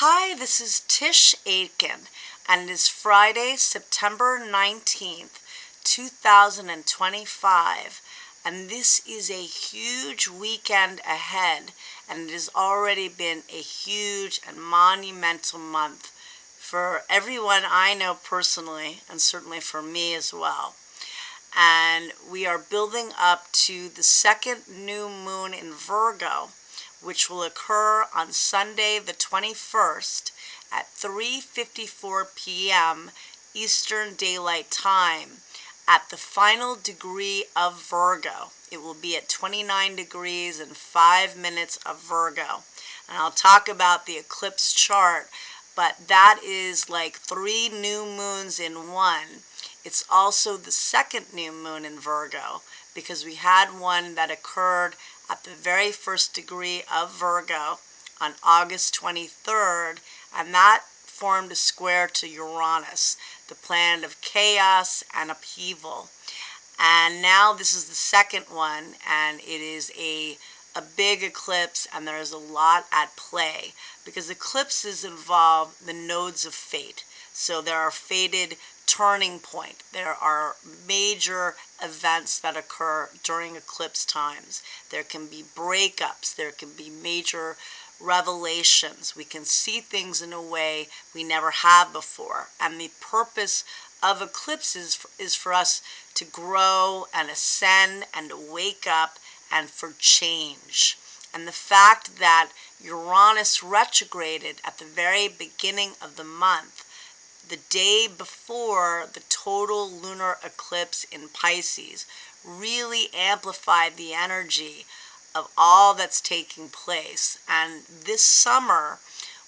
Hi, this is Tisch Aitken, and it is Friday, September 19th, 2025, and this is a huge weekend ahead, and it has already been a huge and monumental month for everyone I know personally, and certainly for me as well. And we are building up to the second new moon in Virgo, which will occur on Sunday the 21st at 3:54 p.m. Eastern Daylight Time at the final degree of Virgo. It will be at 29 degrees and 5 minutes of Virgo. And I'll talk about the eclipse chart, but that is like 3 new moons in one. It's also the second new moon in Virgo because we had one that occurred at the very first degree of Virgo on August 23rd, and that formed a square to Uranus, the planet of chaos and upheaval. And now this is the second one, and it is a big eclipse, and there is a lot at play because eclipses involve the nodes of fate. So there are fated turning point. There are major events that occur during eclipse times. There can be breakups. There can be major revelations. We can see things in a way we never have before. And the purpose of eclipses is for us to grow and ascend and to wake up and for change. And the fact that Uranus retrograded at the very beginning of the month, the day before the total lunar eclipse in Pisces, really amplified the energy of all that's taking place. And this summer,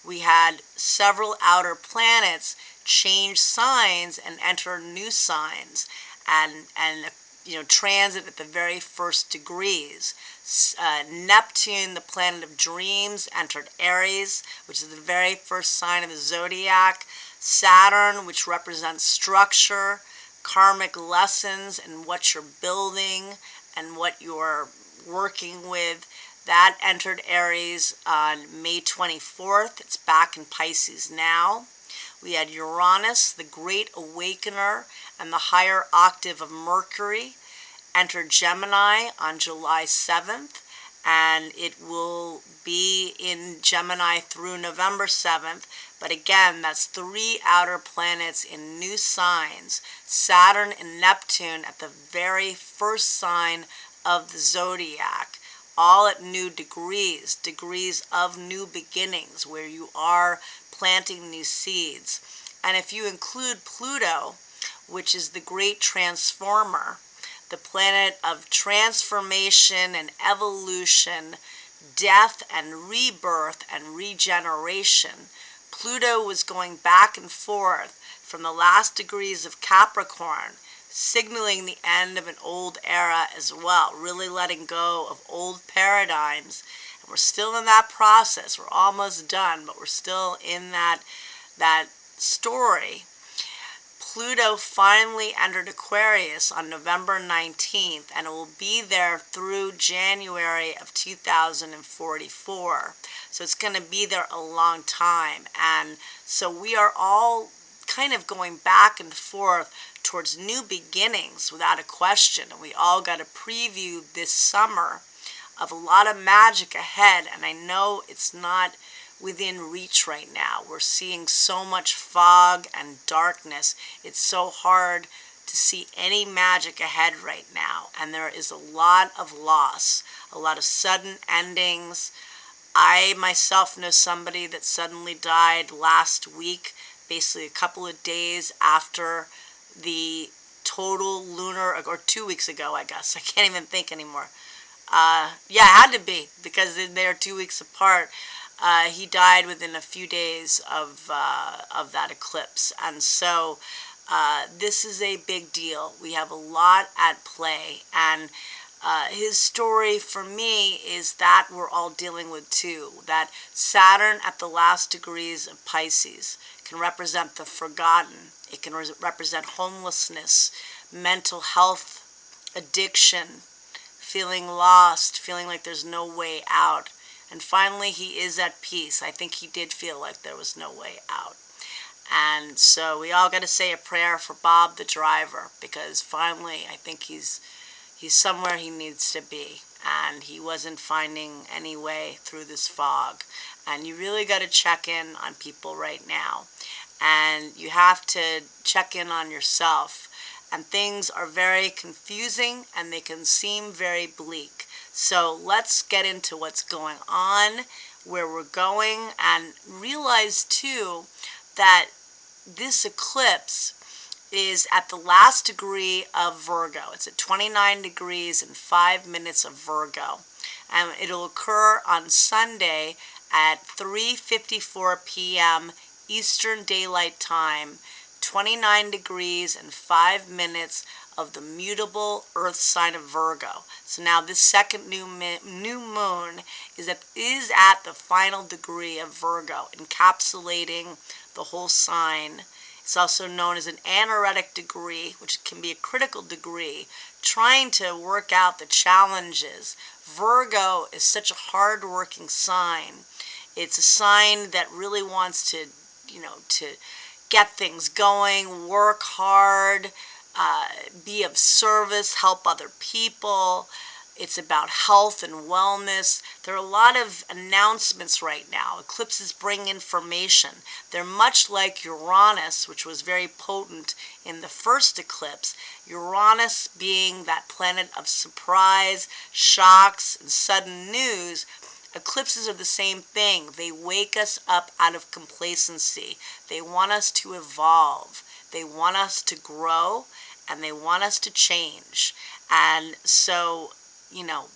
we had several outer planets change signs and enter new signs and transit at the very first degrees. Neptune, the planet of dreams, entered Aries, which is the very first sign of the Zodiac. Saturn, which represents structure, karmic lessons, and what you're building and what you're working with, that entered Aries on May 24th. It's back in Pisces now. We had Uranus, the great awakener and the higher octave of Mercury, entered Gemini on July 7th, and it will be in Gemini through November 7th. But again, that's 3 outer planets in new signs. Saturn and Neptune at the very first sign of the Zodiac, all at new degrees of new beginnings where you are planting new seeds. And if you include Pluto, which is the great transformer, the planet of transformation and evolution, death and rebirth and regeneration, Pluto was going back and forth from the last degrees of Capricorn, signaling the end of an old era as well, really letting go of old paradigms. And we're still in that process. We're almost done, but we're still in that story. Pluto finally entered Aquarius on November 19th, and it will be there through January of 2044. So it's going to be there a long time. And so we are all kind of going back and forth towards new beginnings without a question. And we all got a preview this summer of a lot of magic ahead. And I know it's not within reach right now. We're seeing so much fog and darkness. It's so hard to see any magic ahead right now. And there is a lot of loss, a lot of sudden endings. I myself know somebody that suddenly died last week, basically a couple of days after the total lunar, or 2 weeks ago, I guess. I can't even think anymore. It had to be because they're 2 weeks apart. He died within a few days of that eclipse. And so this is a big deal. We have a lot at play. And his story for me is that we're all dealing with too. That Saturn at the last degrees of Pisces can represent the forgotten. It can represent homelessness, mental health, addiction, feeling lost, feeling like there's no way out. and finally he is at peace. I think he did feel like there was no way out. And so we all got to say a prayer for Bob the driver, because finally I think he's somewhere he needs to be, and he wasn't finding any way through this fog. And you really got to check in on people right now, and you have to check in on yourself. And things are very confusing and they can seem very bleak. So let's get into what's going on, where we're going, and realize too that this eclipse is at the last degree of Virgo. It's at 29 degrees and 5 minutes of Virgo. And it'll occur on Sunday at 3:54 p.m. Eastern Daylight Time, 29 degrees and 5 minutes of the mutable earth sign of Virgo. So now this second new moon is at the final degree of Virgo, encapsulating the whole sign. It's also known as an anoretic degree, which can be a critical degree, trying to work out the challenges. Virgo is such a hard-working sign. It's a sign that really wants to get things going, work hard, be of service, help other people. It's about health and wellness. There are a lot of announcements right now. Eclipses bring information. They're much like Uranus, which was very potent in the first eclipse. Uranus being that planet of surprise, shocks, and sudden news. Eclipses are the same thing. They wake us up out of complacency. They want us to evolve. They want us to grow, and they want us to change. And so,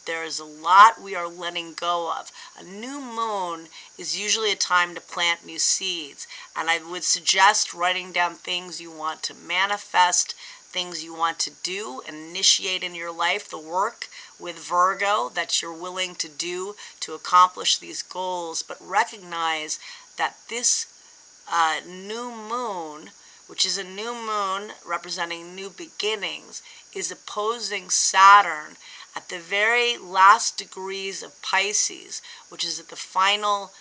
there's a lot we are letting go of. A new moon is usually a time to plant new seeds. And I would suggest writing down things you want to manifest, things you want to do and initiate in your life, the work with Virgo that you're willing to do to accomplish these goals. But recognize that this new moon, which is a new moon representing new beginnings, is opposing Saturn at the very last degrees of Pisces, which is at the final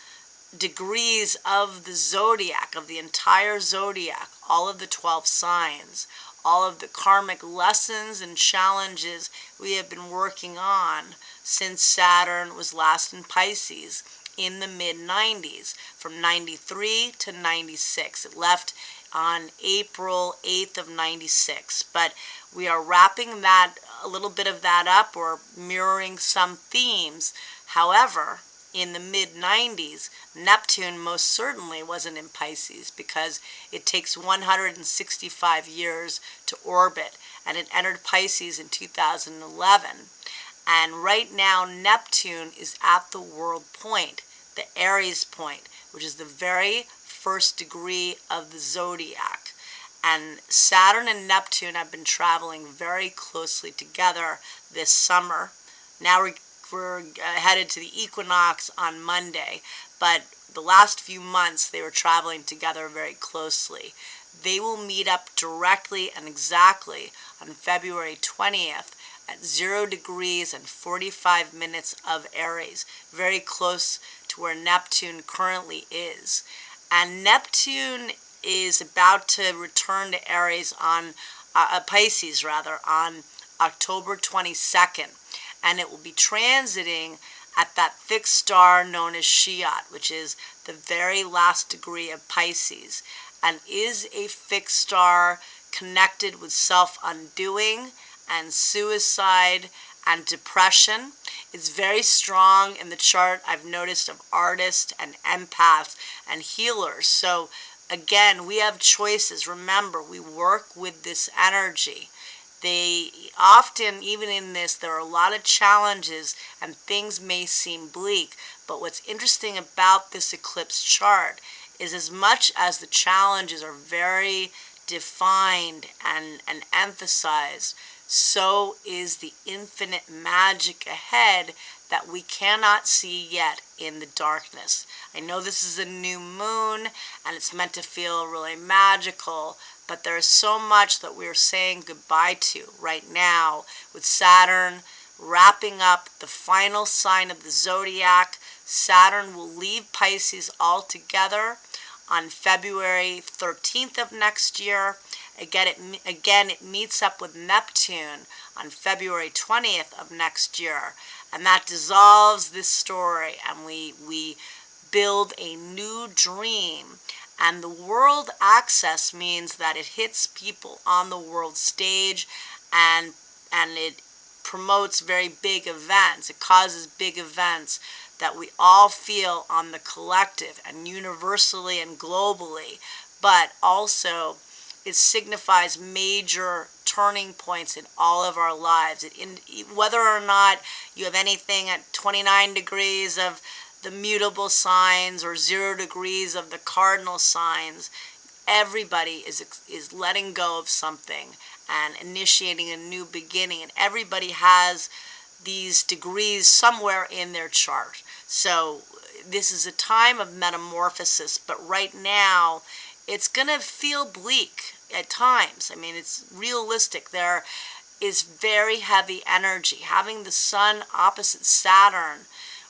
degrees of the Zodiac, of the entire Zodiac, all of the 12 signs, all of the karmic lessons and challenges we have been working on since Saturn was last in Pisces in the mid-90s, from 93 to 96. It left on April 8th of 96. But we are wrapping a little bit of that up, or mirroring some themes. However, in the mid-90s, Neptune most certainly wasn't in Pisces, because it takes 165 years to orbit, and it entered Pisces in 2011. And right now, Neptune is at the world point, the Aries point, which is the very first degree of the Zodiac. And Saturn and Neptune have been traveling very closely together this summer. Now we're headed to the equinox on Monday, but the last few months they were traveling together very closely. They will meet up directly and exactly on February 20th at 0 degrees and 45 minutes of Aries, very close to where Neptune currently is. And Neptune is about to return to Aries on Pisces on October 22nd, and it will be transiting at that fixed star known as Shiat, which is the very last degree of Pisces, and is a fixed star connected with self-undoing and suicide and depression. It's very strong in the chart, I've noticed, of artists and empaths and healers. So again, we have choices. Remember, we work with this energy. They often, even in this, there are a lot of challenges and things may seem bleak. But what's interesting about this eclipse chart is, as much as the challenges are very defined and emphasized, so is the infinite magic ahead that we cannot see yet in the darkness. I know this is a new moon and it's meant to feel really magical, but there is so much that we're saying goodbye to right now, with Saturn wrapping up the final sign of the Zodiac, Saturn will leave Pisces altogether on February 13th of next year. Again, it meets up with Neptune on February 20th of next year. And that dissolves this story, and we build a new dream. And the world access means that it hits people on the world stage, and it promotes very big events. It causes big events that we all feel on the collective and universally and globally, but also it signifies major turning points in all of our lives. Whether or not you have anything at 29 degrees of the mutable signs or 0 degrees of the cardinal signs, everybody is letting go of something and initiating a new beginning, and everybody has these degrees somewhere in their chart. So this is a time of metamorphosis, but right now it's going to feel bleak at times. I mean, it's realistic. There is very heavy energy. Having the sun opposite Saturn,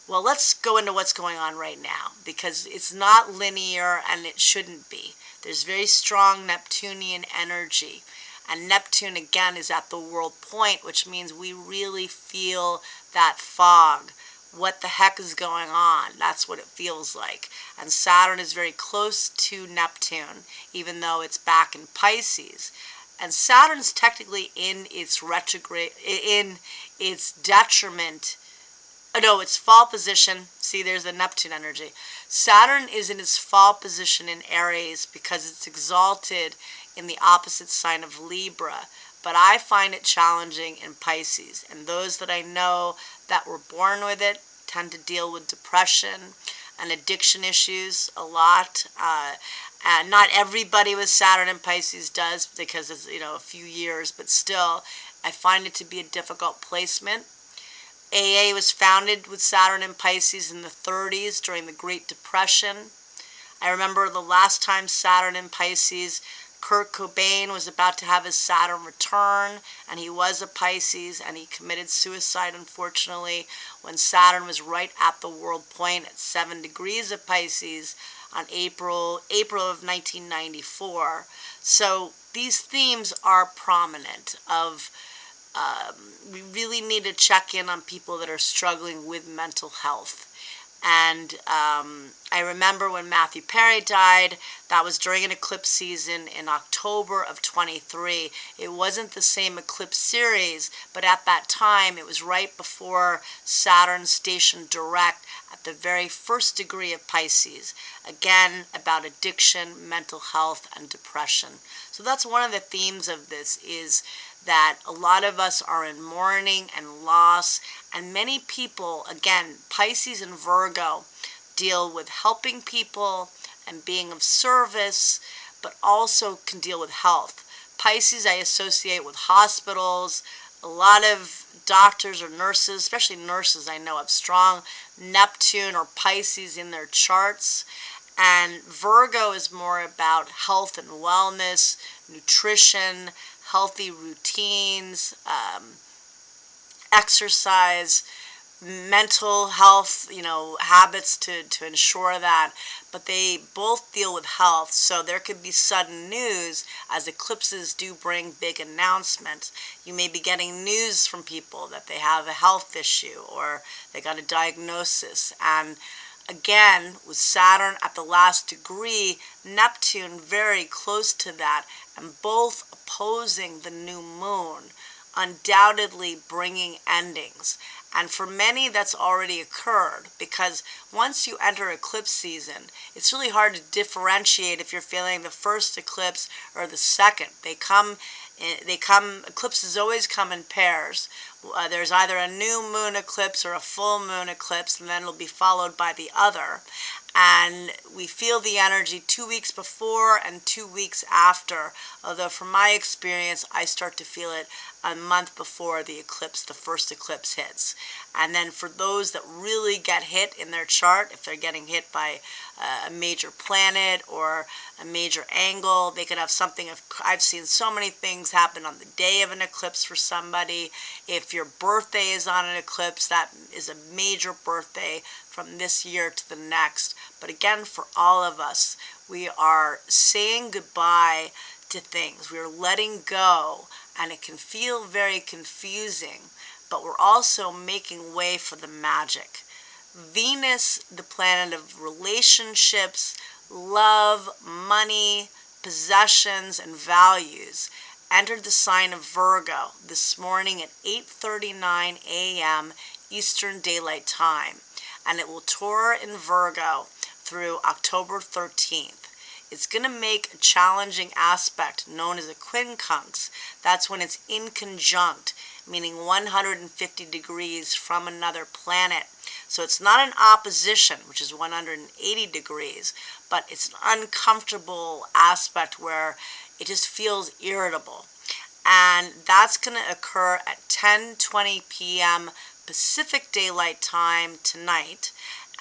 well, let's go into what's going on right now, because it's not linear and it shouldn't be. There's very strong Neptunian energy. And Neptune, again, is at the world point, which means we really feel that fog. What the heck is going on? That's what it feels like. And Saturn is very close to Neptune, even though it's back in Pisces. And Saturn's technically in its retrograde, in its detriment. No, its fall position. See, there's the Neptune energy. Saturn is in its fall position in Aries because it's exalted in the opposite sign of Libra. But I find it challenging in Pisces. And those that I know that were born with it tend to deal with depression and addiction issues a lot. And not everybody with Saturn in Pisces does, because it's, a few years, but still, I find it to be a difficult placement. AA was founded with Saturn in Pisces in the 30s during the Great Depression. I remember the last time Saturn in Pisces, Kurt Cobain was about to have his Saturn return, and he was a Pisces, and he committed suicide, unfortunately, when Saturn was right at the world point at 7 degrees of Pisces on April of 1994. So these themes are prominent of we really need to check in on people that are struggling with mental health. And I remember when Matthew Perry died, that was during an eclipse season in October of 23. It wasn't the same eclipse series, but at that time, it was right before Saturn stationed direct at the very first degree of Pisces. Again, about addiction, mental health, and depression. So that's one of the themes of this, is that a lot of us are in mourning and loss, and many people, again, Pisces and Virgo, deal with helping people and being of service, but also can deal with health. Pisces I associate with hospitals. A lot of doctors or nurses, especially nurses I know, have strong Neptune or Pisces in their charts. And Virgo is more about health and wellness, nutrition, healthy routines, exercise, mental health, habits to ensure that. But they both deal with health, so there could be sudden news, as eclipses do bring big announcements. You may be getting news from people that they have a health issue or they got a diagnosis. And again, with Saturn at the last degree, Neptune very close to that, and both opposing the new moon, undoubtedly bringing endings. And for many, that's already occurred, because once you enter eclipse season, it's really hard to differentiate if you're feeling the first eclipse or the second. Eclipses always come in pairs. There's either a new moon eclipse or a full moon eclipse, and then it'll be followed by the other. And we feel the energy 2 weeks before and 2 weeks after. Although from my experience, I start to feel it a month before the eclipse, the first eclipse hits. And then for those that really get hit in their chart, if they're getting hit by a major planet or a major angle, they could have something. I've seen so many things happen on the day of an eclipse for somebody. If your birthday is on an eclipse, that is a major birthday from this year to the next. But again, for all of us, we are saying goodbye to things. We are letting go, and it can feel very confusing, but we're also making way for the magic. Venus, the planet of relationships, love, money, possessions, and values, entered the sign of Virgo this morning at 8:39 a.m. Eastern Daylight Time, and it will tour in Virgo through October 13th. It's going to make a challenging aspect known as a quincunx. That's when it's in conjunct, meaning 150 degrees from another planet. So it's not an opposition, which is 180 degrees, but it's an uncomfortable aspect where it just feels irritable. And that's going to occur at 10:20 p.m. Pacific Daylight Time tonight,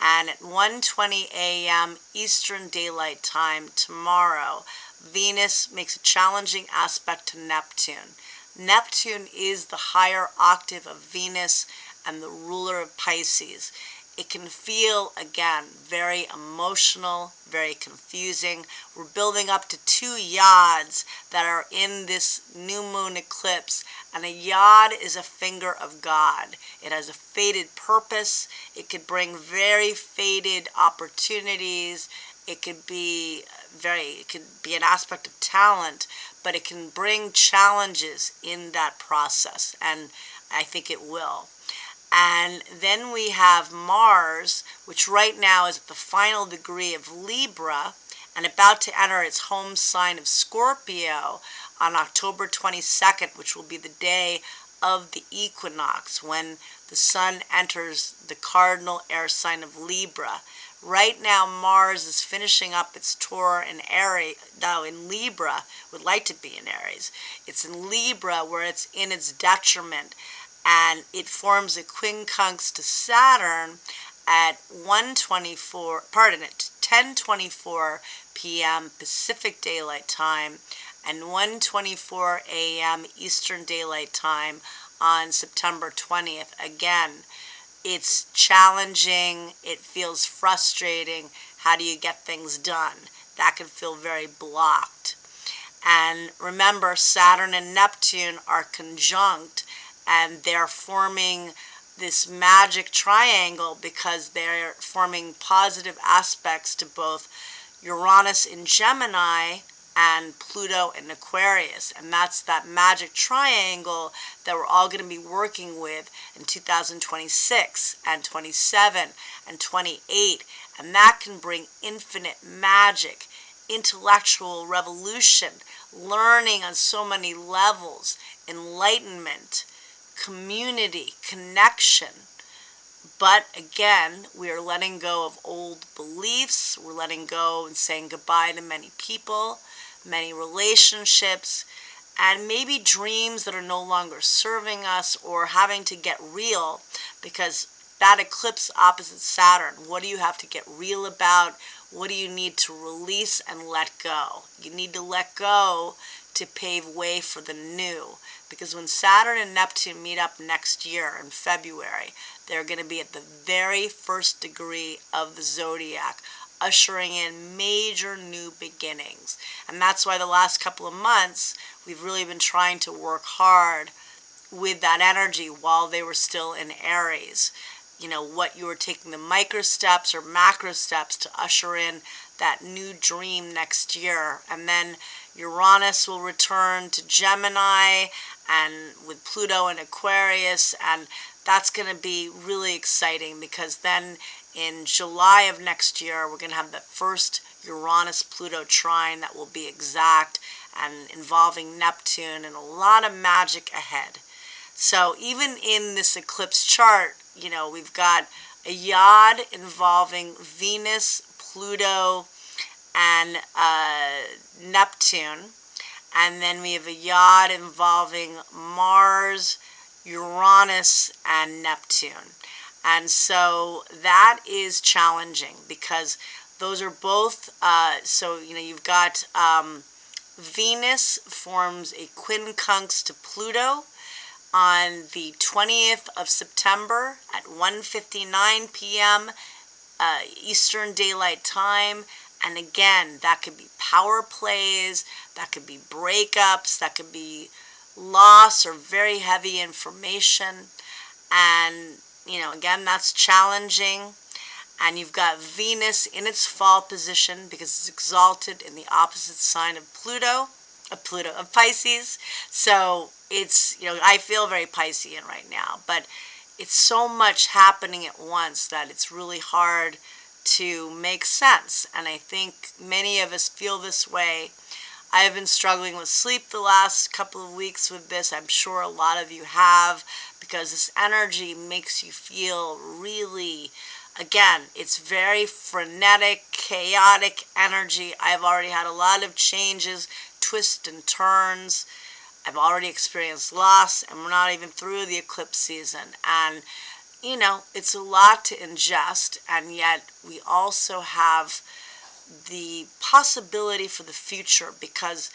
and at 1:20 a.m. Eastern Daylight Time tomorrow. Venus makes a challenging aspect to Neptune. Neptune is the higher octave of Venus and the ruler of Pisces. It can feel, again, very emotional, very confusing. We're building up to 2 yods that are in this new moon eclipse, and a yod is a finger of God. It has a fated purpose. It could bring very fated opportunities. It could be an aspect of talent, but it can bring challenges in that process, and I think it will. And then we have Mars, which right now is at the final degree of Libra and about to enter its home sign of Scorpio on October 22nd, which will be the day of the equinox, when the sun enters the cardinal air sign of Libra. Right now, Mars is finishing up its tour in Libra, would like to be in Aries. It's in Libra where it's in its detriment, and it forms a quincunx to Saturn at 10:24 p.m. Pacific Daylight Time and 1:24 a.m. Eastern Daylight Time on September 20th. Again, it's challenging, it feels frustrating. How do you get things done? That can feel very blocked. And remember, Saturn and Neptune are conjunct, and they're forming this magic triangle because they're forming positive aspects to both Uranus in Gemini and Pluto in Aquarius. And that's that magic triangle that we're all going to be working with in 2026 and 27 and 28. And that can bring infinite magic, intellectual revolution, learning on so many levels, enlightenment, community, connection. But again, we are letting go of old beliefs. We're letting go and saying goodbye to many people, many relationships, and maybe dreams that are no longer serving us, or having to get real, because that eclipse opposite Saturn, what do you have to get real about? What do you need to release and let go? You need to let go to pave way for the new. Because when Saturn and Neptune meet up next year in February, they're going to be at the very first degree of the Zodiac, ushering in major new beginnings. And that's why the last couple of months, we've really been trying to work hard with that energy while they were still in Aries. You know, what you were taking the micro steps or macro steps to usher in that new dream next year. And then Uranus will return to Gemini, and with Pluto in Aquarius, and that's going to be really exciting, because then in July of next year, we're going to have the first Uranus-Pluto trine that will be exact and involving Neptune, and a lot of magic ahead. So even in this eclipse chart, you know, we've got a yod involving Venus, Pluto, and Neptune. And then we have a yod involving Mars, Uranus, and Neptune. And so that is challenging because those are both, you've got Venus forms a quincunx to Pluto on the 20th of September at 1:59 p.m. Eastern Daylight Time. And again, that could be power plays, that could be breakups, that could be loss or very heavy information. And, again, that's challenging. And you've got Venus in its fall position because it's exalted in the opposite sign of Pisces. So it's, I feel very Piscean right now, but it's so much happening at once that it's really hard to make sense. And I think many of us feel this way. I have been struggling with sleep the last couple of weeks with this. I'm sure a lot of you have, because this energy makes you feel really, again, it's very frenetic, chaotic energy. I've already had a lot of changes, twists and turns. I've already experienced loss, and we're not even through the eclipse season. And it's a lot to ingest, and yet we also have the possibility for the future, because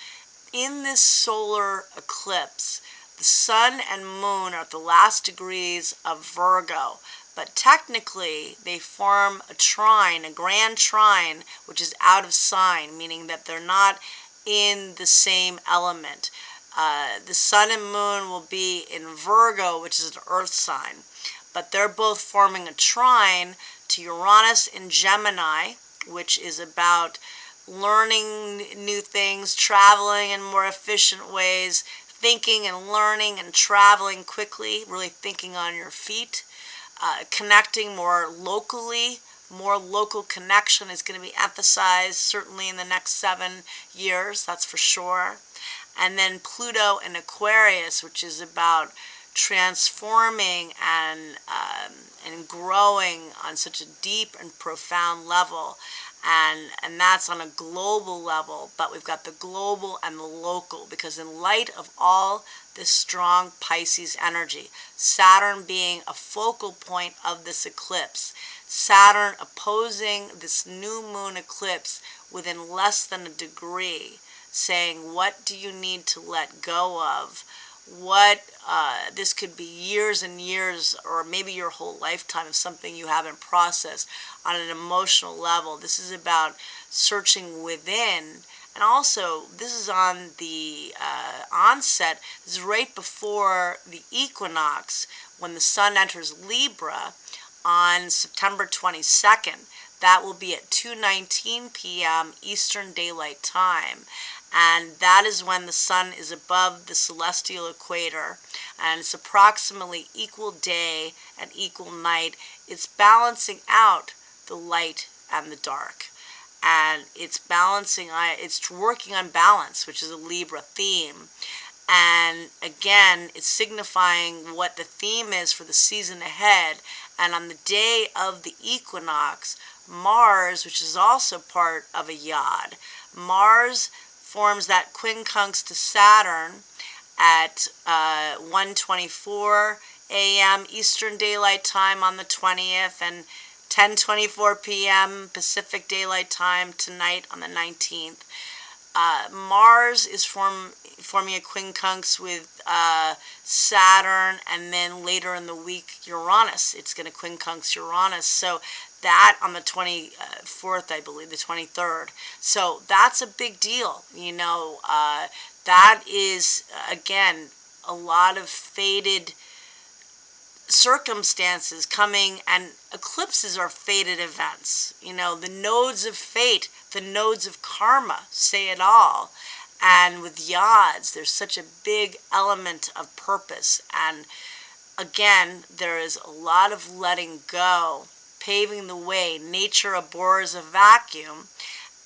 in this solar eclipse, the sun and moon are at the last degrees of Virgo, but technically they form a trine, a grand trine, which is out of sign, meaning that they're not in the same element. The sun and moon will be in Virgo, which is an earth sign, but they're both forming a trine to Uranus in Gemini, which is about learning new things, traveling in more efficient ways, thinking and learning and traveling quickly, really thinking on your feet, connecting more locally. More local connection is going to be emphasized, certainly in the next 7 years, that's for sure. And then Pluto in Aquarius, which is about transforming and growing on such a deep and profound level, and that's on a global level. But we've got the global and the local, because in light of all this strong Pisces energy, Saturn being a focal point of this eclipse, Saturn opposing this new moon eclipse within less than a degree, saying, what do you need to let go of? This could be years and years, or maybe your whole lifetime, of something you haven't processed on an emotional level. This is about searching within. And also, this is on the onset. This is right before the equinox, when the sun enters Libra on September 22nd. That will be at 2:19 p.m. Eastern Daylight Time. And that is when the sun is above the celestial equator, and it's approximately equal day and equal night. It's balancing out the light and the dark, and it's working on balance, which is a Libra theme. And again, it's signifying what the theme is for the season ahead. And on the day of the equinox, Mars, which is also part of a yod, Mars forms that quincunx to Saturn at 1:24 a.m. Eastern Daylight Time on the 20th, and 10:24 p.m. Pacific Daylight Time tonight on the 19th. Mars is forming a quincunx with Saturn, and then later in the week, Uranus. It's going to quincunx Uranus. So that on the 24th, I believe, the 23rd. So that's a big deal. That is, again, a lot of fated circumstances coming, and eclipses are fated events. The nodes of fate, the nodes of karma say it all. And with yods, there's such a big element of purpose. And again, there is a lot of letting go, paving the way. Nature abhors a vacuum,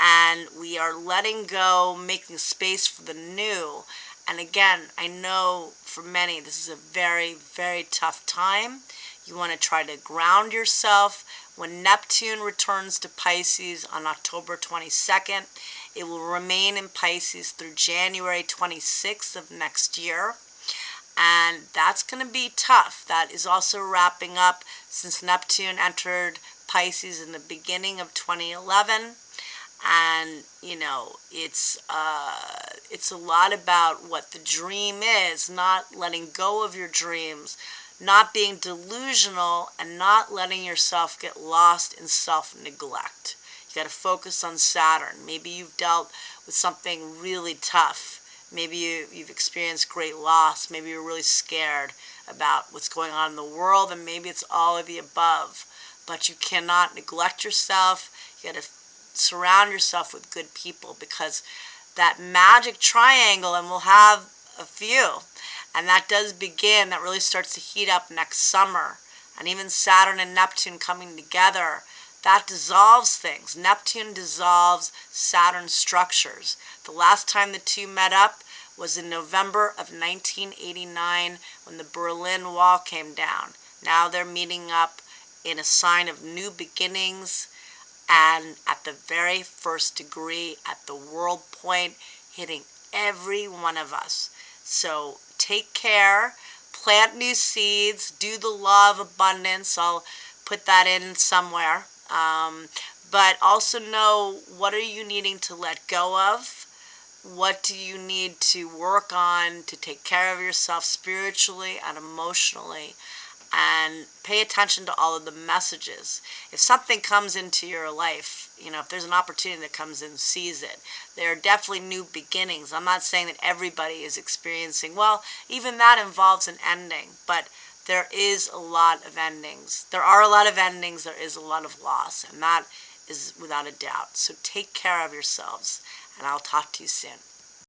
and we are letting go, making space for the new. And again, I know for many this is a very, very tough time. You want to try to ground yourself When Neptune returns to Pisces on October 22nd, it will remain in Pisces through January 26th of next year. And that's going to be tough. That is also wrapping up since Neptune entered Pisces in the beginning of 2011. And, it's a lot about what the dream is, not letting go of your dreams, not being delusional, and not letting yourself get lost in self-neglect. You got to focus on Saturn. Maybe you've dealt with something really tough. Maybe you've experienced great loss. Maybe you're really scared about what's going on in the world, and maybe it's all of the above. But you cannot neglect yourself. You got to surround yourself with good people, because that magic triangle, and we'll have a few, and that really starts to heat up next summer. And even Saturn and Neptune coming together, that dissolves things. Neptune dissolves Saturn structures. The last time the two met up was in November of 1989 when the Berlin Wall came down. Now they're meeting up in a sign of new beginnings, and at the very first degree, at the world point, hitting every one of us. So take care, plant new seeds, do the law of abundance. I'll put that in somewhere. But also know, what are you needing to let go of? What do you need to work on to take care of yourself spiritually and emotionally? And pay attention to all of the messages. If something comes into your life, if there's an opportunity that comes in, seize it. There are definitely new beginnings. I'm not saying that everybody is experiencing, even that involves an ending, but there is a lot of endings. There are a lot of endings, there is a lot of loss, and that is without a doubt. So take care of yourselves, and I'll talk to you soon.